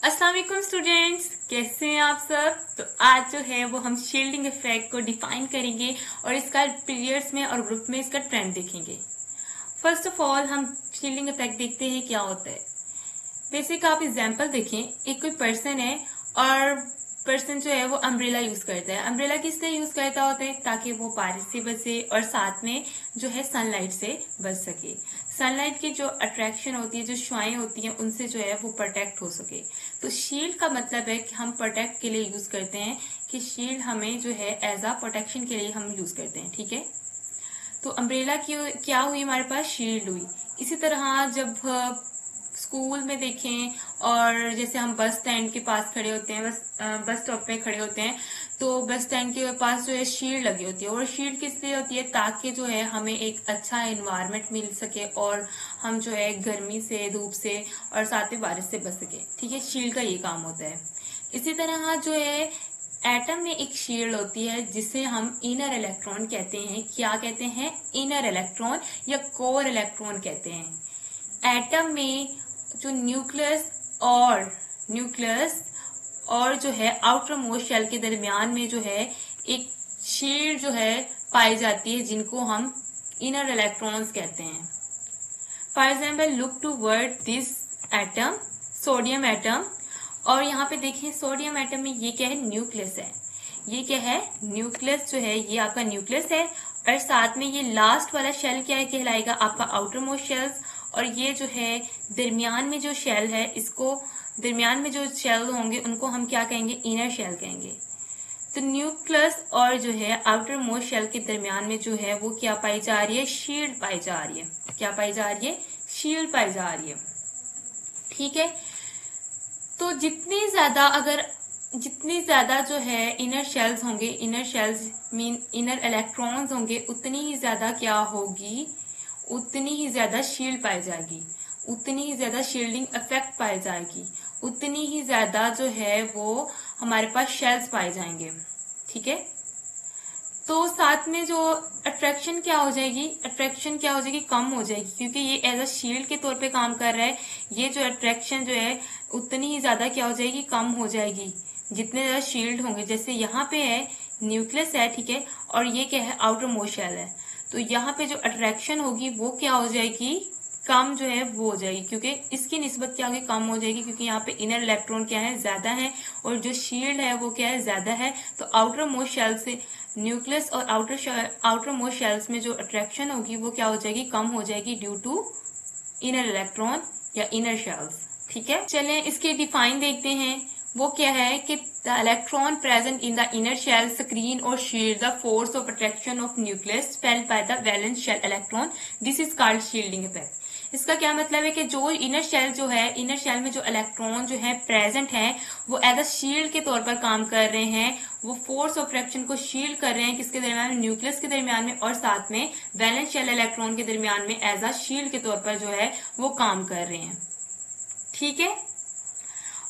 अस्सलाम वालेकुम स्टूडेंट्स, कैसे हैं आप सब। तो आज जो है वो हम शील्डिंग इफेक्ट को डिफाइन करेंगे और इसका पीरियड्स में और ग्रुप में इसका ट्रेंड देखेंगे। फर्स्ट ऑफ ऑल हम शील्डिंग इफेक्ट देखते हैं क्या होता है। बेसिक आप एग्जांपल देखें, एक कोई पर्सन है और पर्सन जो है वो अम्ब्रेला यूज करता है। अम्ब्रेला किस लिए यूज करता होता है? ताकि वो बारिश से बचे और साथ में जो है सनलाइट से बच सके। सनलाइट की जो अट्रैक्शन होती है, जो शुआएं होती हैं, उनसे जो है वो प्रोटेक्ट हो सके। तो शील्ड का मतलब है कि हम प्रोटेक्ट के लिए यूज करते हैं, कि शील्ड हमें जो है एज अ प्रोटेक्शन के लिए हम यूज करते हैं। ठीक है, तो अम्ब्रेला की क्या हुई, हमारे पास शील्ड हुई। इसी तरह जब स्कूल में देखें और जैसे हम बस स्टैंड के पास खड़े होते हैं, बस स्टॉप पे खड़े होते हैं, तो बस स्टैंड के पास जो है शील्ड लगी होती है। और शील्ड किस लिए होती है? ताकि जो है हमें एक अच्छा एनवायरनमेंट मिल सके और हम जो है गर्मी से, धूप से और साथ ही बारिश से बच सके। ठीक है, शील्ड का ये काम होता है। इसी तरह जो है एटम में एक शील्ड होती है जिसे हम इनर इलेक्ट्रॉन कहते हैं। क्या कहते हैं? इनर इलेक्ट्रॉन या कोर इलेक्ट्रॉन कहते हैं। एटम में जो न्यूक्लियस और जो है आउटर मोस्ट शेल के दरमियान में जो है एक शील्ड जो है पाई जाती है, जिनको हम इनर इलेक्ट्रॉन्स कहते हैं। For example look towards this atom, sodium atom. और यहाँ पे देखें सोडियम एटम में ये क्या है? न्यूक्लियस है। ये क्या है? न्यूक्लियस जो है ये आपका न्यूक्लियस है। और साथ में ये लास्ट वाला शेल क्या है? कहलाएगा आपका आउटर मोस्ट शेल्स। और ये जो है दरमियान में जो शेल है, इसको दरमियान में जो शेल होंगे उनको हम क्या कहेंगे? इनर शेल कहेंगे। तो न्यूक्लियस और जो है आउटर मोस्ट शेल के दरमियान में जो है वो क्या पाई जा रही है? शील्ड पाई जा रही है। क्या पाई जा रही है? शील्ड पाई जा रही है। ठीक है, तो जितनी ज्यादा जो है इनर शेल्स होंगे, inner shells mean inner electrons होंगे, उतनी ही ज्यादा क्या होगी? उतनी ही ज्यादा शील्ड पाई जाएगी, उतनी ही ज्यादा शील्डिंग इफेक्ट पाई जाएगी, उतनी ही ज्यादा जो है वो हमारे पास शेल्स पाए जाएंगे। ठीक है, तो साथ में जो अट्रैक्शन क्या हो जाएगी? अट्रैक्शन क्या हो जाएगी? कम हो जाएगी, क्योंकि ये एज अ शील्ड के तौर पे काम कर रहा है। ये जो अट्रैक्शन जो है उतनी ही ज्यादा क्या हो जाएगी? कम हो जाएगी जितने ज्यादा शील्ड होंगे। जैसे यहाँ पे है न्यूक्लियस है, ठीक है, और ये क्या है? आउटर मोस्ट शेल है। तो यहाँ पे जो अट्रैक्शन होगी वो क्या हो जाएगी? कम जो है वो हो जाएगी, क्योंकि इसकी निस्बत क्या होगी? कम हो जाएगी, क्योंकि यहाँ पे इनर इलेक्ट्रॉन क्या है? ज्यादा है और जो शील्ड है वो क्या है? ज्यादा है। तो आउटर मोस्ट शेल से न्यूक्लियस और आउटर मोस्ट शेल्स में जो अट्रैक्शन होगी वो क्या हो जाएगी? कम हो जाएगी, ड्यू टू इनर इलेक्ट्रॉन या इनर शेल्स। ठीक है, चलें इसके डिफाइन देखते हैं। वो क्या है कि the electron present in the inner shell screen और shield the force of attraction of nucleus felt by the valence shell electron. This is called shielding effect. इसका क्या मतलब है कि जो इनर शेल जो है, इनर शेल में जो इलेक्ट्रॉन जो है प्रेजेंट है, वो एज अ शील्ड के तौर पर काम कर रहे हैं। वो फोर्स ऑफ अट्रैक्शन को शील्ड कर रहे हैं, किसके दरमियान में? न्यूक्लियस के दरमियान में, और साथ में वैलेंस शेल इलेक्ट्रॉन के दरमियान में एज अ शील्ड के तौर पर जो है वो काम कर रहे हैं। ठीक है,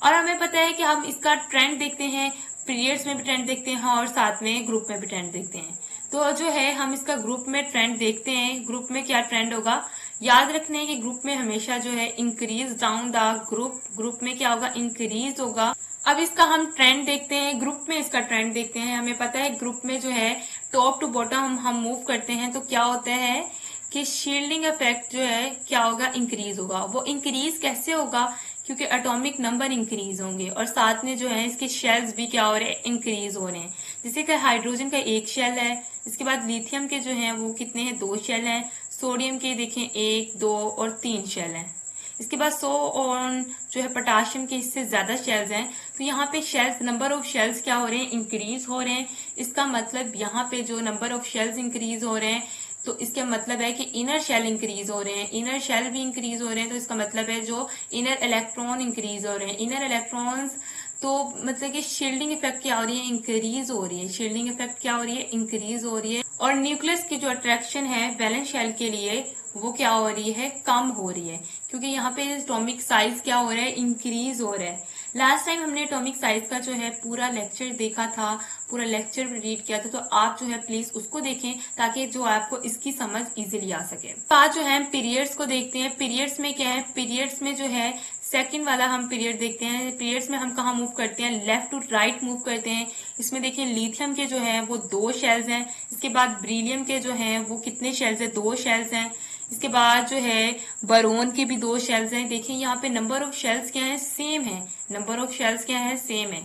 और हमें पता है कि हम इसका ट्रेंड देखते हैं, पीरियड्स में भी ट्रेंड देखते हैं और साथ में ग्रुप में भी ट्रेंड देखते हैं। तो जो है हम इसका ग्रुप में ट्रेंड देखते हैं। ग्रुप में क्या ट्रेंड होगा? याद रखना है कि ग्रुप में हमेशा जो है इंक्रीज डाउन द ग्रुप में क्या होगा? इंक्रीज होगा। अब इसका हम ट्रेंड देखते हैं, ग्रुप में इसका ट्रेंड देखते हैं। हमें पता है ग्रुप में जो है टॉप टू बॉटम हम मूव करते हैं, तो क्या होता है कि शील्डिंग इफेक्ट जो है क्या होगा? इंक्रीज होगा। वो इंक्रीज कैसे होगा? क्योंकि एटॉमिक नंबर इंक्रीज होंगे और साथ में जो है इसके शेल्स भी क्या हो रहे हैं? इंक्रीज हो रहे हैं। जैसे कि हाइड्रोजन का एक शेल है, इसके बाद लिथियम के जो है वो कितने हैं? 2 शेल हैं। सोडियम के देखें 1, 2 और 3 शेल हैं। इसके बाद 100 और जो है पोटाशियम के इससे ज्यादा शेल्स हैं। तो यहाँ पे शेल्स, नंबर ऑफ शेल्स क्या हो रहे हैं? इंक्रीज हो रहे हैं। इसका मतलब यहाँ पे जो नंबर ऑफ शेल्स इंक्रीज हो रहे हैं, तो इसका मतलब है कि इनर शेल इंक्रीज हो रहे हैं। इनर शेल भी इंक्रीज हो रहे हैं, तो इसका मतलब है जो इनर इलेक्ट्रॉन इंक्रीज हो रहे हैं। इनर इलेक्ट्रॉन्स तो मतलब कि शील्डिंग इफेक्ट क्या हो रही है? इंक्रीज हो रही है। शील्डिंग इफेक्ट क्या हो रही है? इंक्रीज हो रही है। और न्यूक्लियस की जो अट्रैक्शन है वैलेंस शेल के लिए वो क्या हो रही है? कम हो रही है, क्योंकि यहाँ पे एटॉमिक साइज क्या हो रहा है? इंक्रीज हो रहा है। लास्ट टाइम हमने एटॉमिक साइज का जो है पूरा लेक्चर देखा था, पूरा लेक्चर रीड किया था, तो आप जो है प्लीज उसको देखें ताकि जो आपको इसकी समझ इजीली आ सके। तो आज जो है पीरियड्स को देखते हैं। पीरियड्स में क्या है? पीरियड्स में जो है सेकंड वाला हम पीरियड देखते हैं। पीरियड्स में हम कहाँ मूव करते हैं, लेफ्ट टू राइट मूव करते हैं। इसमें देखिए लिथियम के जो है वो 2 शेल्स हैं। इसके बाद बेरिलियम के जो हैं वो कितने शेल्स हैं, 2 शेल्स हैं। इसके बाद जो है बोरोन के भी 2 शेल्स हैं। देखिए यहाँ पे नंबर ऑफ शेल्स क्या है, सेम है। नंबर ऑफ शेल्स क्या है, सेम है।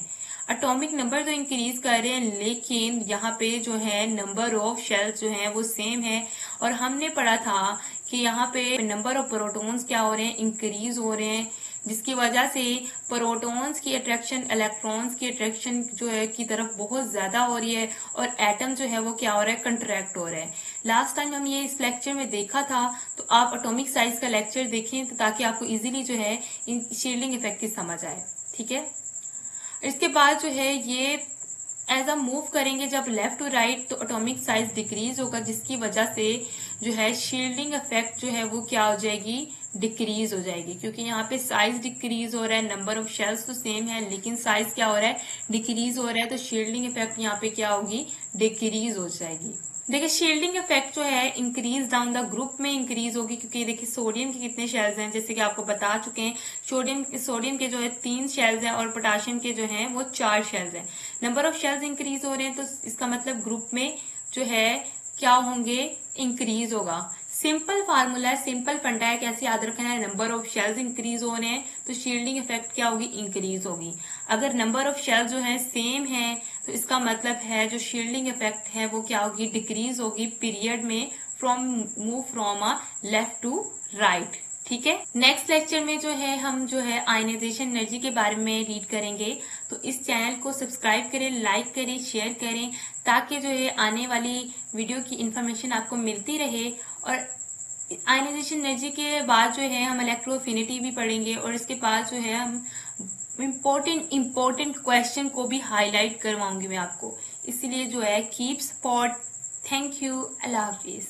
एटॉमिक नंबर तो इंक्रीज कर रहे हैं, लेकिन यहाँ पे जो है नंबर ऑफ शेल्स जो है वो सेम है। और हमने पढ़ा था कि यहाँ पे नंबर ऑफ प्रोटॉन्स क्या हो रहे हैं, इंक्रीज हो रहे हैं, जिसकी वजह से प्रोटॉन्स की अट्रैक्शन इलेक्ट्रॉन्स की अट्रैक्शन जो है की तरफ बहुत ज्यादा हो रही है, और एटम जो है वो क्या हो रहा है, कंट्रैक्ट हो रहा है। लास्ट टाइम हम ये इस लेक्चर में देखा था, तो आप एटॉमिक साइज का लेक्चर देखें तो ताकि आपको इजीली जो है इन शील्डिंग इफेक्ट की समझ आए। ठीक है, इसके बाद जो है ये एज अ मूव करेंगे जब लेफ्ट टू राइट, तो एटॉमिक साइज डिक्रीज होगा, जिसकी वजह से जो है शील्डिंग इफेक्ट जो है वो क्या हो जाएगी, डिक्रीज हो जाएगी। क्योंकि यहाँ पे साइज डिक्रीज हो रहा है, नंबर ऑफ शेल्स तो सेम है, लेकिन साइज क्या हो रहा है, डिक्रीज हो रहा है। तो शील्डिंग इफेक्ट यहाँ पे क्या होगी, डिक्रीज हो जाएगी। देखिए शील्डिंग इफेक्ट जो है इंक्रीज डाउन द ग्रुप में इंक्रीज होगी, क्योंकि देखिए सोडियम के कितने शेल्स हैं, जैसे कि आपको बता चुके हैं। सोडियम के जो है 3 शेल्स हैं, और पोटाशियम के जो हैं वो 4 शेल्स हैं। नंबर ऑफ शेल्स इंक्रीज हो रहे हैं, तो इसका मतलब ग्रुप में जो है क्या होंगे, इंक्रीज होगा। सिंपल फार्मूला है, सिंपल फंडा है, कैसे याद रखना है, नंबर ऑफ शेल्स इंक्रीज हो रहे हैं तो शील्डिंग इफेक्ट क्या होगी, इंक्रीज होगी। अगर नंबर ऑफ शेल्स जो है सेम है, तो इसका मतलब है जो शील्डिंग इफेक्ट है वो क्या होगी, डिक्रीज होगी पीरियड में move from a left to right. ठीक है, नेक्स्ट लेक्चर में जो है हम जो है आयनाइजेशन एनर्जी के बारे में रीड करेंगे। तो इस चैनल को सब्सक्राइब करें, लाइक करें, शेयर करें, ताकि जो है आने वाली वीडियो की इंफॉर्मेशन आपको मिलती रहे। और आयनाइजेशन एनर्जी के बाद जो है हम इलेक्ट्रोफिनिटी भी पढ़ेंगे, और इसके बाद जो है हम इम्पोर्टेंट क्वेश्चन को भी हाईलाइट करवाऊंगी मैं आपको। इसलिए जो है keep support. Thank you, Allah Hafiz.